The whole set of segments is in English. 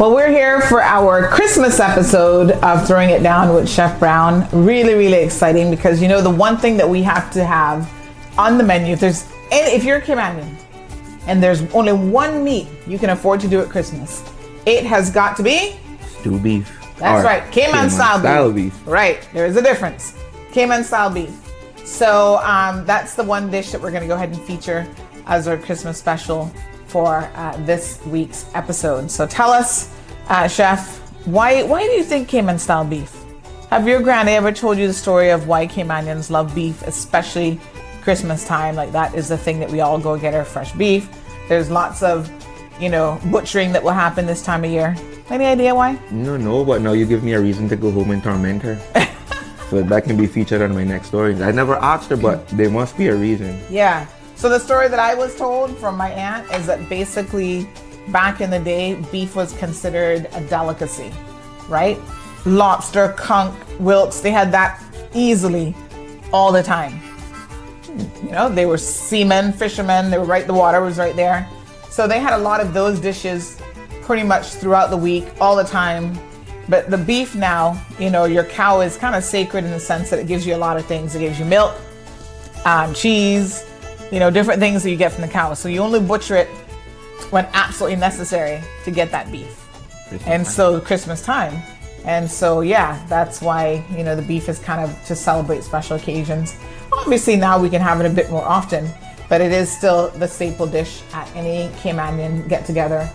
Well, we're here for our Christmas episode of Throwing It Down with Chef Brown. Really, really exciting because, you know, the one thing that we have to have on the menu, if you're a Caymanian and there's only one meat you can afford to do at Christmas, it has got to be stew beef. That's right, Cayman-style beef. Right, there is a difference. Cayman-style beef. So that's the one dish that we're going to go ahead and feature as our Christmas special for this week's episode. So tell us, Chef, why do you think Cayman-style beef? Have your granny ever told you the story of why Caymanians love beef, especially Christmas time? Like, that is the thing that we all go get our fresh beef. There's lots of, butchering that will happen this time of year. Any idea why? No, but now you give me a reason to go home and torment her. So that can be featured on my next story. I never asked her, but there must be a reason. Yeah. So the story that I was told from my aunt is that basically back in the day, beef was considered a delicacy, right? Lobster, conch, wilts, they had that easily all the time. They were seamen, fishermen, they were the water was right there. So they had a lot of those dishes pretty much throughout the week, all the time. But the beef now, your cow is kind of sacred in the sense that it gives you a lot of things. It gives you milk, cheese, different things that you get from the cow. So you only butcher it when absolutely necessary to get that beef. Christmas time. And so, yeah, that's why, the beef is kind of to celebrate special occasions. Obviously now we can have it a bit more often, but it is still the staple dish at any Caymanian get together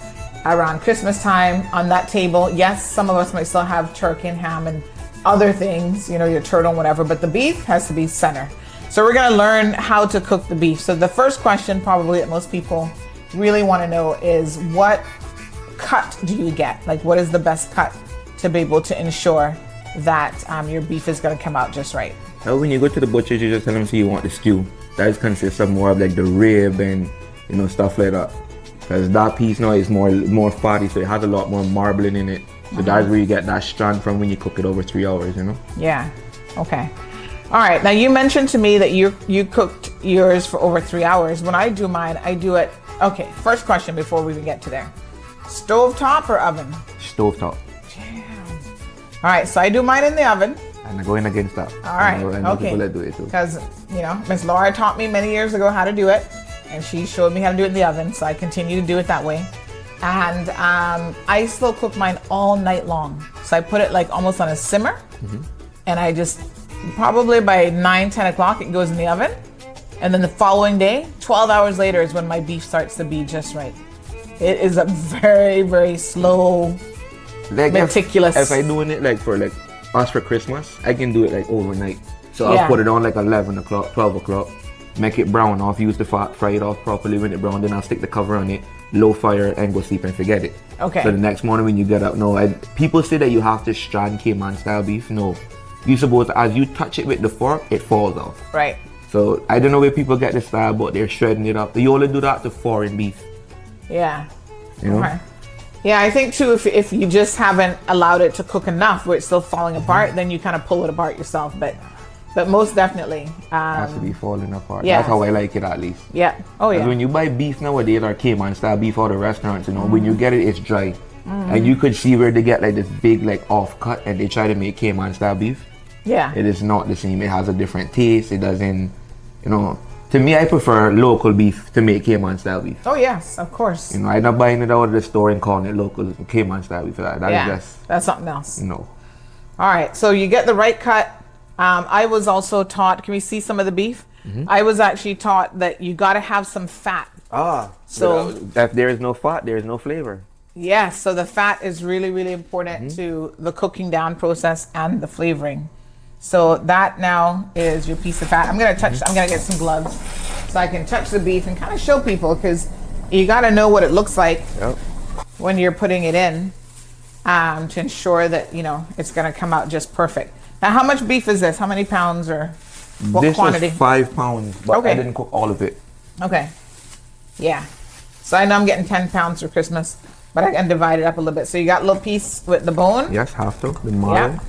around Christmas time on that table. Yes, some of us might still have turkey and ham and other things, your turtle and whatever, but the beef has to be center. So we're going to learn how to cook the beef. So the first question probably that most people really want to know is, what cut do you get? Like, what is the best cut to be able to ensure that your beef is going to come out just right? Now, when you go to the butcher, you just tell them, you want the stew. That consists of more of like the rib and, stuff like that. Because that piece now is more fatty, so it has a lot more marbling in it. So that's where you get that strand from when you cook it over 3 hours, Yeah, okay. All right, now you mentioned to me that you cooked yours for over 3 hours. When I do mine, I do it, okay, first question before we even get to there. Stovetop or oven? Stovetop. Damn. All right, so I do mine in the oven. And I'm going against that. All right, I know people that do it too. Because, Miss Laura taught me many years ago how to do it, and she showed me how to do it in the oven, so I continue to do it that way. And I still cook mine all night long. So I put it like almost on a simmer, and I just, probably by 9-10 o'clock, it goes in the oven. And then the following day, 12 hours later, is when my beef starts to be just right. It is a very, very slow, meticulous. If I'm doing it us for Christmas, I can do it overnight. So I'll put it on 11 o'clock, 12 o'clock, make it brown off, use the fat, fry it off properly when it brown, then I'll stick the cover on it, low fire, and go sleep and forget it. Okay. So the next morning when you get up, people say that you have to strand Cayman-style beef. No. You suppose as you touch it with the fork, it falls off. Right. So I don't know where people get this style, but they're shredding it up. You only do that to foreign beef. Yeah. Okay. Yeah, I think too, if you just haven't allowed it to cook enough where it's still falling apart, then you kind of pull it apart yourself. But most definitely. It has to be falling apart. Yeah. That's how I like it, at least. Yeah. Oh, yeah. When you buy beef nowadays, or Cayman-style beef out of restaurants, when you get it, it's dry. And you could see where they get this big off cut and they try to make Cayman-style beef. Yeah. It is not the same. It has a different taste. It doesn't, to me, I prefer local beef to make Cayman-style beef. Oh, yes, of course. I'm not buying it out of the store and calling it local Cayman-style beef. That is just... That's something else. No. All right, so you get the right cut. I was also taught, can we see some of the beef? I was actually taught that you got to have some fat. So if there is no fat, there is no flavor. Yes, so the fat is really, really important to the cooking down process and the flavoring. So that now is your piece of fat. I'm gonna get some gloves so I can touch the beef and kind of show people, because you got to know what it looks like when you're putting it in to ensure that it's gonna come out just perfect. Now, how much beef is this? How many pounds, or what this quantity? This was 5 pounds, but I didn't cook all of it. Okay. Yeah. So I know I'm getting 10 pounds for Christmas, but I can divide it up a little bit. So you got a little piece with the bone? Yes, half to the marrow. Yeah.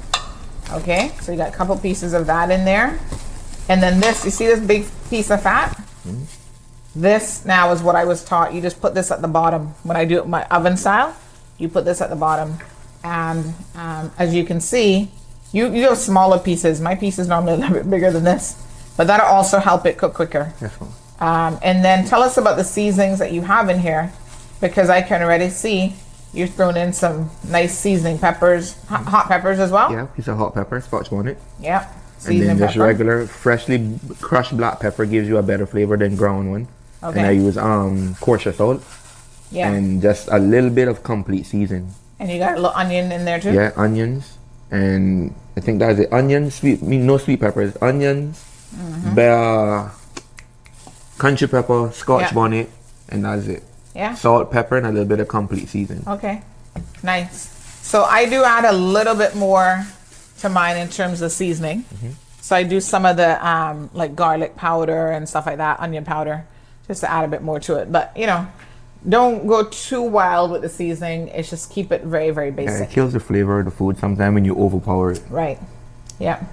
Okay, so you got a couple pieces of that in there. And then this, you see this big piece of fat? This now is what I was taught. You just put this at the bottom when I do it my oven style. You put this at the bottom, and as you can see, you have smaller pieces. My piece is normally a little bit bigger than this, but that'll also help it cook quicker. Yes, ma'am. And then tell us about the seasonings that you have in here, because I can already see you've thrown in some nice seasoning peppers, hot peppers as well. Yeah, piece of hot pepper, Scotch bonnet. Yep. And then just pepper. regular, freshly crushed black pepper gives you a better flavor than ground one. Okay. And I use kosher salt. Yeah. And just a little bit of complete season. And you got a little onion in there too? Yeah, onions. And I think that's it. Onions, no sweet peppers. Onions, country pepper, Scotch bonnet, and that's it. Yeah. Salt, pepper, and a little bit of complete season. Okay. Nice. So I do add a little bit more to mine in terms of seasoning. So I do some of the like garlic powder and stuff like that, onion powder, just to add a bit more to it. But you know, don't go too wild with the seasoning. It's just keep it very, very Yeah, basic. it kills the flavor of the food sometimes when you overpower it. Right. Yeah.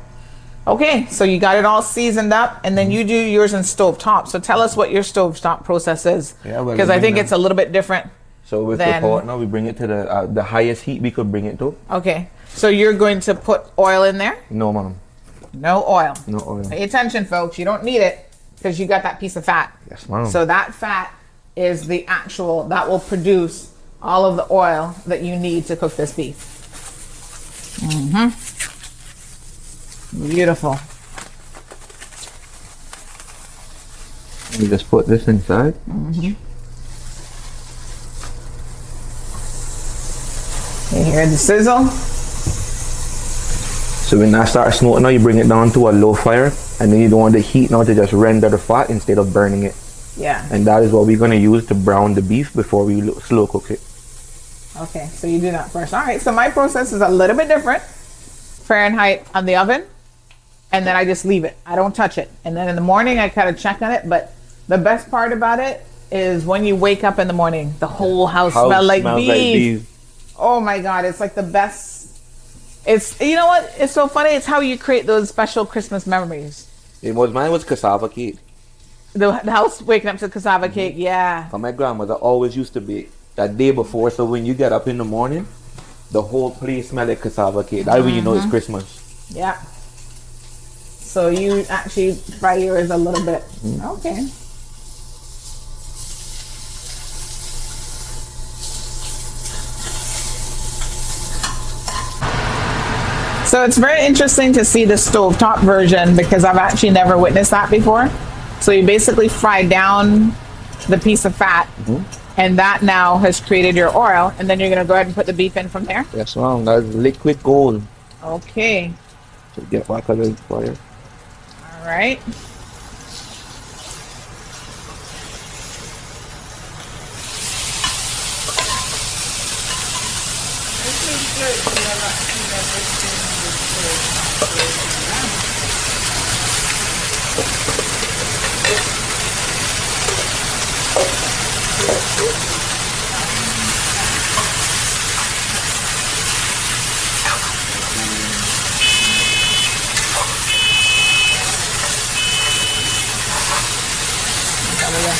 Okay, so you got it all seasoned up, and then you do yours in stovetop. So tell us what your stovetop process is, Yeah, well, because I think it's a little bit different. So with Then- the pot now, we bring it to the highest heat we could bring it to. Okay, so you're going to put oil in there? No, ma'am. No oil. No oil. Pay attention, folks. You don't need it because you got that piece of fat. Yes, ma'am. So that fat is the actual, that will produce all of the oil that you need to cook this beef. Beautiful. You just put this inside. You hear the sizzle? So when that starts smoking now, you bring it down to a low fire, and then you don't want the heat now to just render the fat instead of burning it. Yeah. And that is what we're going to use to brown the beef before we slow cook it. Okay, so you do that first. All right, so my process is a little bit different. Fahrenheit on the oven, and then I just leave it. I don't touch it. And then in the morning, I kind of check on it. But the best part about it is when you wake up in the morning, the whole house smells like beef. Oh my God, it's like the best. It's, you know what? It's so funny. It's how you create those special Christmas memories. Mine was cassava cake. The house waking up to cassava cake, yeah. And my grandmother always used to bake that day before. So when you get up in the morning, the whole place smell like cassava cake. That's when you know it's Christmas. Yeah. So you actually fry yours a little bit. Okay. So it's very interesting to see the stovetop version because I've actually never witnessed that before. So you basically fry down the piece of fat, and that now has created your oil, and then you're gonna go ahead and put the beef in from there. Yes, ma'am. That's liquid gold. Okay. So get back a little fire. All right.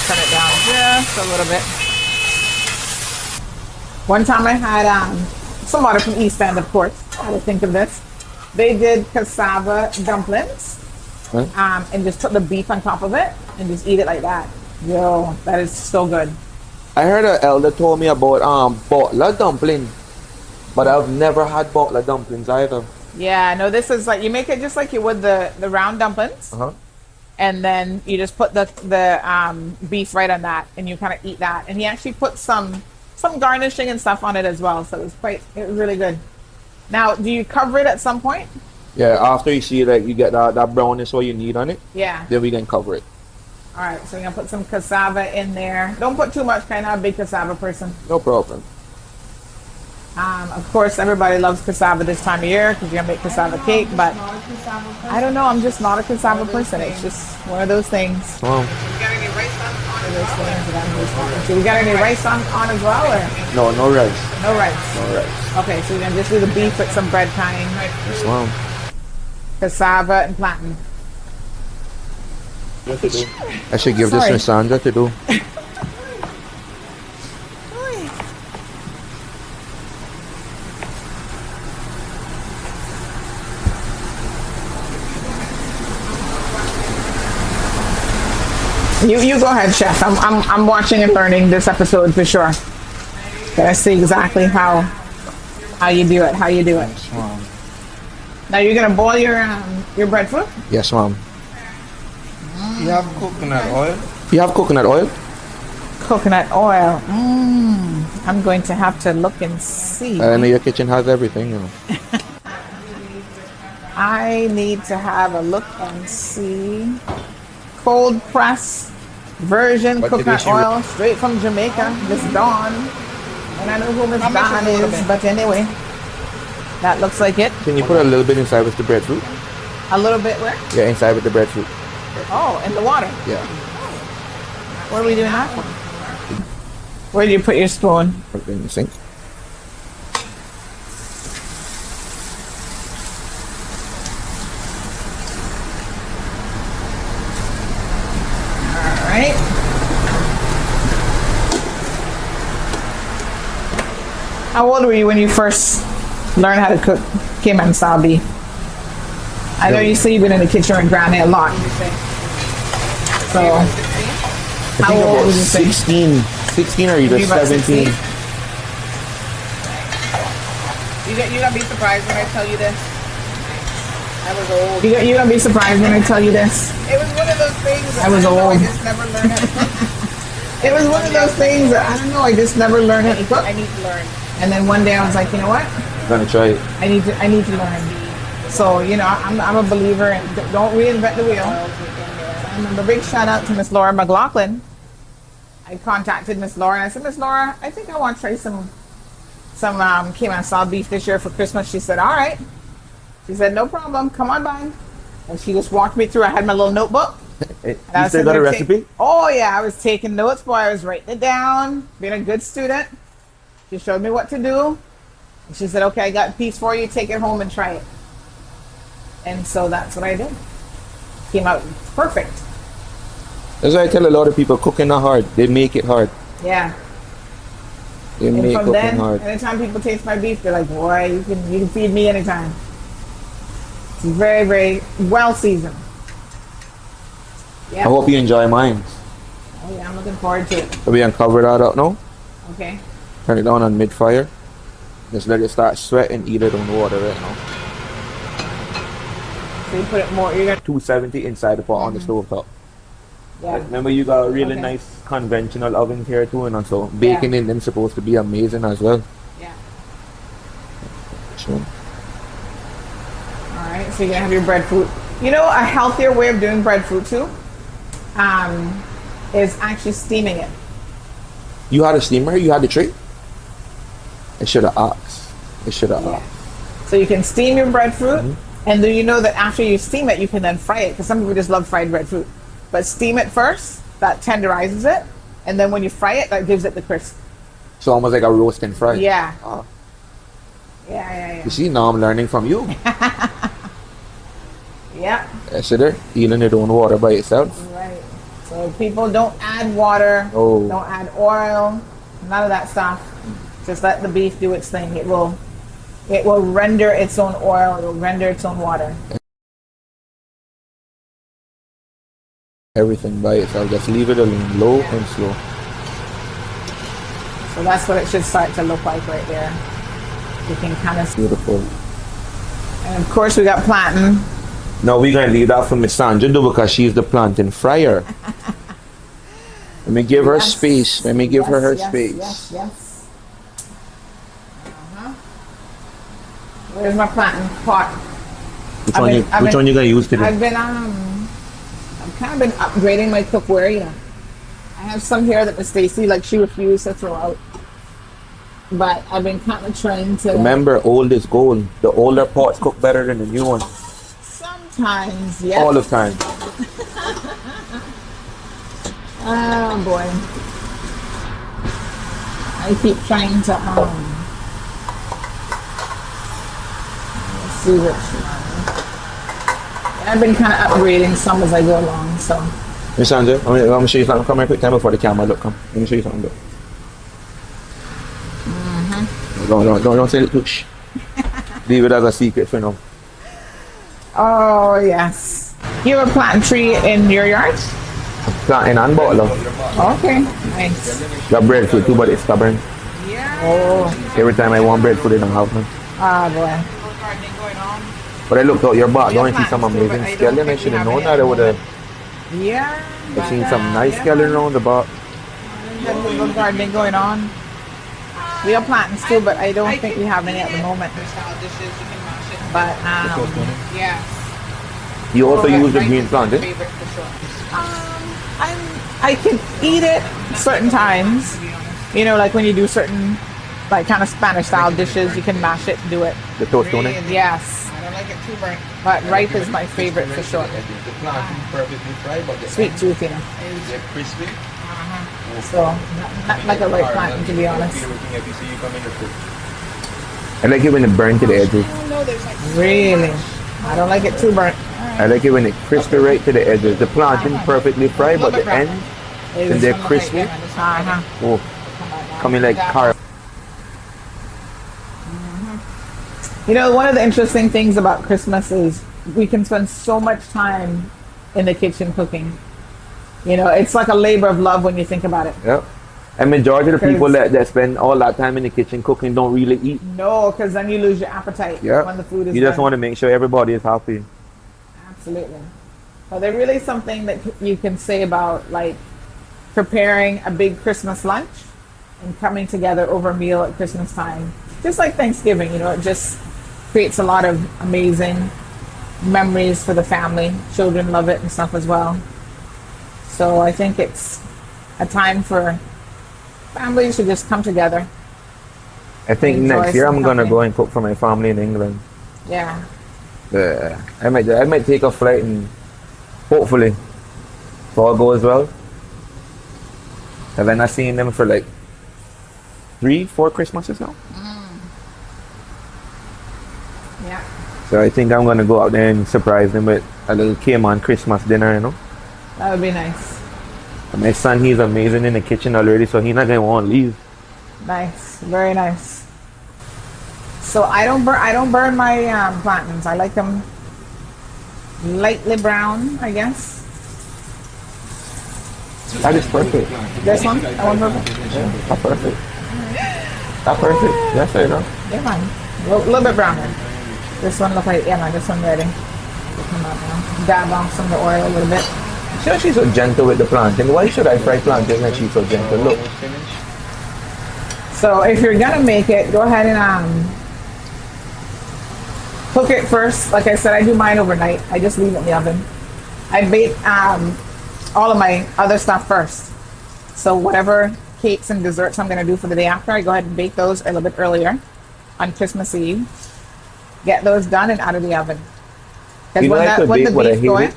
Cut it down just a little bit. One time I had somebody from East End, of course, I had to think of this. They did cassava dumplings and just put the beef on top of it and just eat it like that. Yo, that is so good. I heard an elder told me about butler dumpling, but I've never had butler dumplings either. Yeah, no, this is like, you make it just like you would the round dumplings. And then you just put the beef right on that, and you kind of eat that. And he actually put some garnishing and stuff on it as well, so it was really good. Now, do you cover it at some point? Yeah, after you see that you get that brownness what you need on it, Yeah. then we can cover it. All right, so you're gonna put some cassava in there. Don't put too much, kind of a big cassava person. No problem. Of course, everybody loves cassava this time of year because you're gonna make cassava cake, but I don't know. I'm just not a cassava person. It's just one of those things. Wow. We got any rice on those things that I'm just wanting to. We got any rice on as well, or No rice. no rice? No rice. Okay, so we're gonna just do the beef with some bread kind, Yes, ma'am. cassava and plantain. I should give this to Sandra to do. You go ahead, chef. I'm watching and learning this episode for sure. Gotta see exactly how you do it. How you do it. Yes, mom. Now you're gonna boil your breadfruit. Yes, mom. You have coconut oil? You have coconut oil? Coconut oil. I'm going to have to look and see. I know your kitchen has everything, you know. I need to have a look and see. Cold press virgin What coconut did you- oil straight from Jamaica. Miss Dawn. And I know who Miss Dawn is, but anyway, that looks like it. Can you put a little bit inside with the breadfruit? A little bit where? Yeah, inside with the breadfruit. Oh, in the water. Yeah. What are we doing that for? Where do you put your spoon? Put it in the sink. All right. How old were you when you first learned how to cook Cayman-style beef? I know you say you've been in the kitchen with Granny a lot. So, I how think old about would you say? 16 or either Maybe about 17. 16? You're gonna be surprised when I tell you this. I was old. You're gonna be surprised when I tell you this. It was one of those things that I was don't know, old. I just never learned how to cook. It was one of those things that I don't know. I just never learned how to cook. I need to learn. And then one day I was like, you know what? I'm gonna try it. I need to learn. So I'm a believer in don't reinvent the wheel. I remember big shout out to Miss Laura McLaughlin. I contacted Miss Laura and I said, Miss Laura, I think I want to try some Cayman-style beef this year for Christmas. She said, all right. She said, no problem. Come on by. And she just walked me through. I had my little notebook. You And I was still got a sitting there recipe? Oh yeah, I was taking notes, boy. I was writing it down, being a good student. She showed me what to do. And she said, okay, I got a piece for you. Take it home and try it. And so that's what I did. Came out perfect. That's why I tell a lot of people cooking not hard. They make it hard. Yeah. They And make from cooking then, hard. anytime people taste my beef, they're like, boy, you can feed me anytime. It's very, very well seasoned. I Yeah. hope you enjoy mine. Oh yeah, I'm looking forward to it. So we can cover that up now. Okay. Turn it down on mid-fire. Just let it start sweating. Eat it on the water right now. So you put it more. You're gonna. 270 inside the pot on the stove top. Yeah. Remember, you got a really Okay. nice conventional oven here too, and so baking in them supposed to be amazing as well. Yeah. Sure. All right, so you're gonna have your breadfruit. You know, a healthier way of doing breadfruit too, is actually steaming it. You had a steamer? You had the tray? It should have asked. It should have asked. So you can steam your breadfruit, Mm-hmm. and do you know that after you steam it, you can then fry it? Because some people just love fried breadfruit, but steam it first. That tenderizes it, and then when you fry it, that gives it the crisp. So almost like a roast and fry. Yeah. Ah. Yeah. You see, now I'm learning from you. Yeah. Yes, there. Eating it on water by itself. Right. So people don't add water. Oh. Don't add oil. None of that stuff. Just let the beef do its thing. It will render its own oil. It will render its own water. Everything by itself. Just leave it alone, low and slow. So that's what it should start to look like right there. You can kind of. Beautiful. And of course, we got plantain. Now we're gonna leave that for Miss Sandra do because she's the plantain fryer. Let me give her Yes. space. Let me give her her space. Yes. Where's my plantain pot? Which I've one? been- Which one you gonna use today? I've kind of been upgrading my cookware, you know. I have some here that Miss Stacy, like, she refused to throw out. But I've been kind of trying to. Remember, old is gold. The older pots cook better than the new ones. Sometimes, yes. All the time. Oh boy. I keep trying to let's see which one. I've been kind of upgrading some as I go along, so. Miss Sandra, I'm gonna show you something. Come here quick time before the camera look. Come. Let me show you something. Look. Don't say it. Shh. Leave it as a secret for now. Oh yes. You have a plantain tree in your yard? Plantain and butter. Okay, nice. Got breadfruit too, but it's stubborn. Oh, Every time I want breadfruit, they don't have none. ah, boy. But I looked out your box, don't I see some plants too, but amazing I don't scallion? I think should we have have known any that. I at would the have Yeah. seen some nice scallion around the box. There's a little gardening going on. We have plants too, but I don't think we have any at the moment. But yeah. You also use the green plantain? I can eat it certain times. You know, like when you do certain like kind of Spanish style dishes, you can mash it, do it. The toastone? Yes. I don't like it too burnt. But ripe is my favorite for sure. The plantain perfectly fried, but the Sweet tooth, you know. they're crispy. So not like a ripe plantain, to be honest. Everything if you see you come in the food. I like it when it burnt to the edges. Really, I don't like it too burnt. I like it when it's crispy right to the edges. The plantain perfectly fried, but the end, when they're crispy, Uh-huh. oh, coming like car. You know, one of the interesting things about Christmas is we can spend so much time in the kitchen cooking. You know, it's like a labor of love when you think about it. Yep. And majority of the people Because- that spend all that time in the kitchen cooking don't really eat. No, because then you lose your appetite Yeah. when the food is You just done. want to make sure everybody is happy. Absolutely. So there's really something that you can say about like preparing a big Christmas lunch and coming together over a meal at Christmas time. Just like Thanksgiving, you know, it just creates a lot of amazing memories for the family. Children love it and stuff as well. So I think it's a time for families to just come together. I think Enjoy next year some I'm gonna company. go and cook for my family in England. Yeah. I might take a flight and hopefully if all goes well. Have I not seen them for like 3-4 Christmases now? Yeah. So I think I'm gonna go out there and surprise them with a little Cayman Christmas dinner, you know. That would be nice. And my son, he's amazing in the kitchen already, so he's not gonna want to leave. Nice. Very nice. So I don't burn my plantains. I like them lightly brown, I guess. That is perfect. This one? That one perfect? That's perfect. That's perfect. Yes, I know. Yeah, man. A little bit browner. This one look like, yeah, man, this one ready. Come on now. Dab on some of the oil a little bit. Sure, she's so gentle with the plantain. Why should I fry plantain when she's so gentle? Look. So if you're gonna make it, go ahead and cook it first. Like I said, I do mine overnight. I just leave it in the oven. I bake all of my other stuff first. So whatever cakes and desserts I'm gonna do for the day after, I go ahead and bake those a little bit earlier on Christmas Eve. Get those done and out of the oven. Because You know I could when the bake what I beef hate going, it?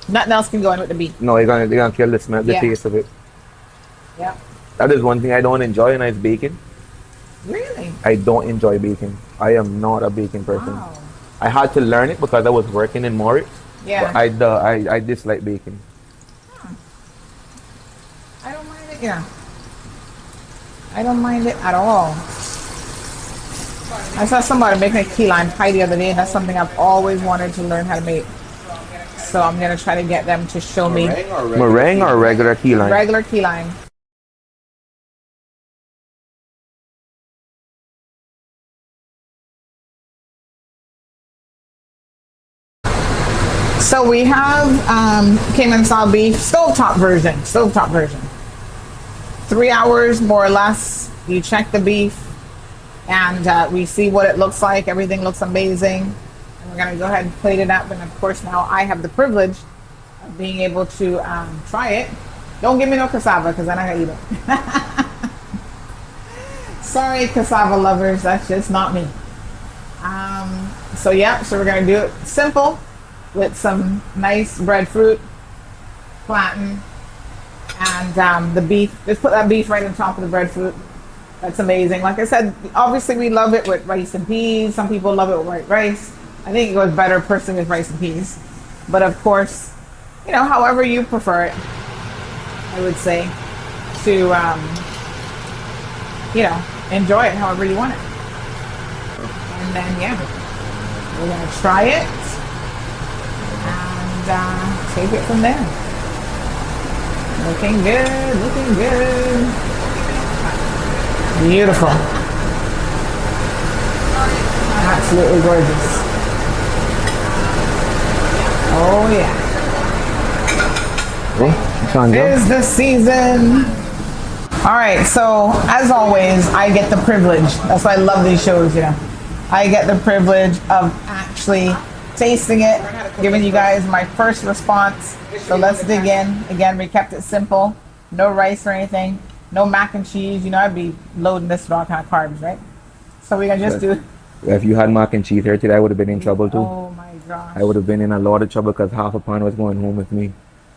nothing else can go in with the beef. No, they're gonna kill the smell, the Yeah. taste of it. Yeah. That is one thing I don't enjoy, and it's baking. Really? I don't enjoy baking. I am not a baking person. Wow. I had to learn it because I was working in Moritz. Yeah. But I dislike baking. I don't mind it. Yeah. I don't mind it at all. I saw somebody making a key lime pie the other day, and that's something I've always wanted to learn how to make. So I'm gonna try to get them to show me Meringue or regular key lime? regular key lime. So we have Cayman-style beef, stovetop version. 3 hours more or less. You check the beef, and we see what it looks like. Everything looks amazing. And we're gonna go ahead and plate it up. And of course, now I have the privilege of being able to try it. Don't give me no cassava because then I gotta eat it. Sorry, cassava lovers, that's just not me. So yeah, so we're gonna do it simple with some nice breadfruit, plantain, and the beef. Just put that beef right on top of the breadfruit. That's amazing. Like I said, obviously we love it with rice and peas. Some people love it with white rice. I think it goes better personally with rice and peas. But of course, you know, however you prefer it, I would say, to, you know, enjoy it however you want it. And then, yeah, we're going to try it and take it from there. Looking good, looking good. Beautiful. Absolutely gorgeous. Oh yeah. Oh, it's on there. Tis the season. All right, so as always, I get the privilege. That's why I love these shows, you know. I get the privilege of actually tasting it, giving you guys my first response. So let's dig in. Again, we kept it simple. No rice or anything. No mac and cheese. You know, I'd be loading this with all kind of carbs, right? So we're gonna just do. If you had mac and cheese here today, I would have been in trouble too. Oh my gosh. I would have been in a lot of trouble because half a pound was going home with me.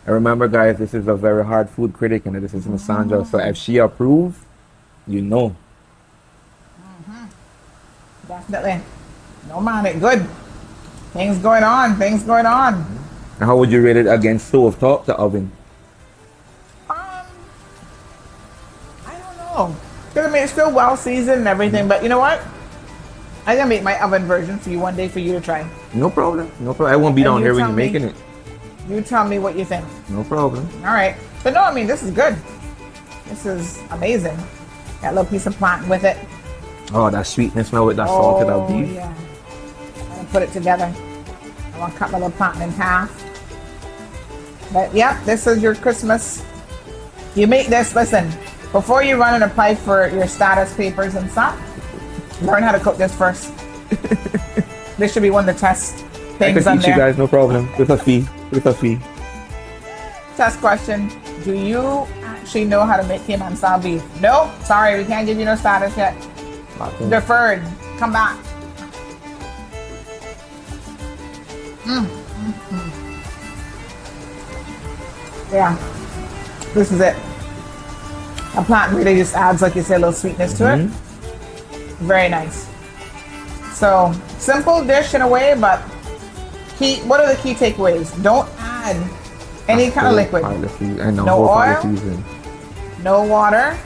And remember, guys, this is a very hard food critic, and this is Miss Sandra. So if she approves, you know. Definitely. No man, it good. Things going on. Things going on. And how would you rate it against stove top to oven? I don't know. Because I mean, it's still well seasoned and everything, but you know what? I'm gonna make my oven version for you one day for you to try. No problem. No problem. I won't be And down you here when tell you're me. making it. You tell me what you think. No problem. All right. But no, I mean, this is good. This is amazing. Got a little piece of plantain with it. Oh, that sweetness now with that salted out beef. Yeah. I'm gonna put it together. I'm gonna cut my little plantain in half. But yep, this is your Christmas. You make this, listen, before you run and apply for your status papers and stuff, learn how to cook this first. This should be one of the test I can things on teach you there. guys, no problem. With a fee. With a fee. Test question. Do you actually know how to make Cayman-style beef? No, sorry, we can't give you no status yet. Deferred. Come back. Yeah, this is it. A plantain really just adds, like you said, a little sweetness to it. Very nice. So simple dish in a way, but key. What are the key takeaways? Don't add any kind of liquid. And No oil? No water.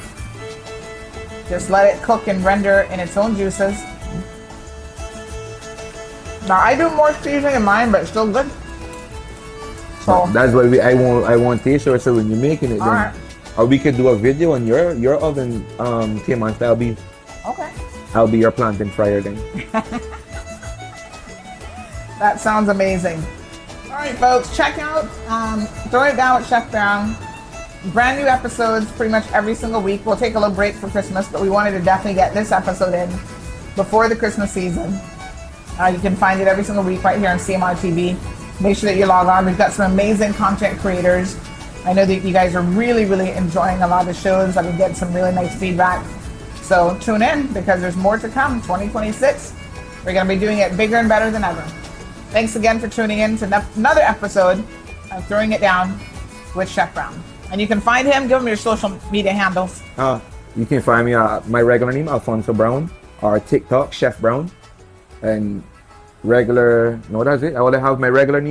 Just let it cook and render in its own juices. Now I do more seasoning in mine, but it's still good. So That's why I want taste or so when you're making it. Then, Alright. or we could do a video on your oven Cayman-style beef. okay, I'll be your plantain fryer then. that sounds amazing. All right, folks, check out Throw It Down with Chef Brown. Brand new episodes pretty much every single week. We'll take a little break for Christmas, but we wanted to definitely get this episode in before the Christmas season. You can find it every single week right here on CMR TV. Make sure that you log on. We've got some amazing content creators. I know that you guys are really, really enjoying a lot of the shows. I've been getting some really nice feedback. So tune in because there's more to come. 2026, we're going to be doing it bigger and better than ever. Thanks again for tuning in to another episode of Throwing It Down with Chef Brown. And you can find him. Give him your social media handles. You can find me my regular name, Alfonso Brown, or TikTok, Chef Brown. And regular, no, that's it. I only have my regular name.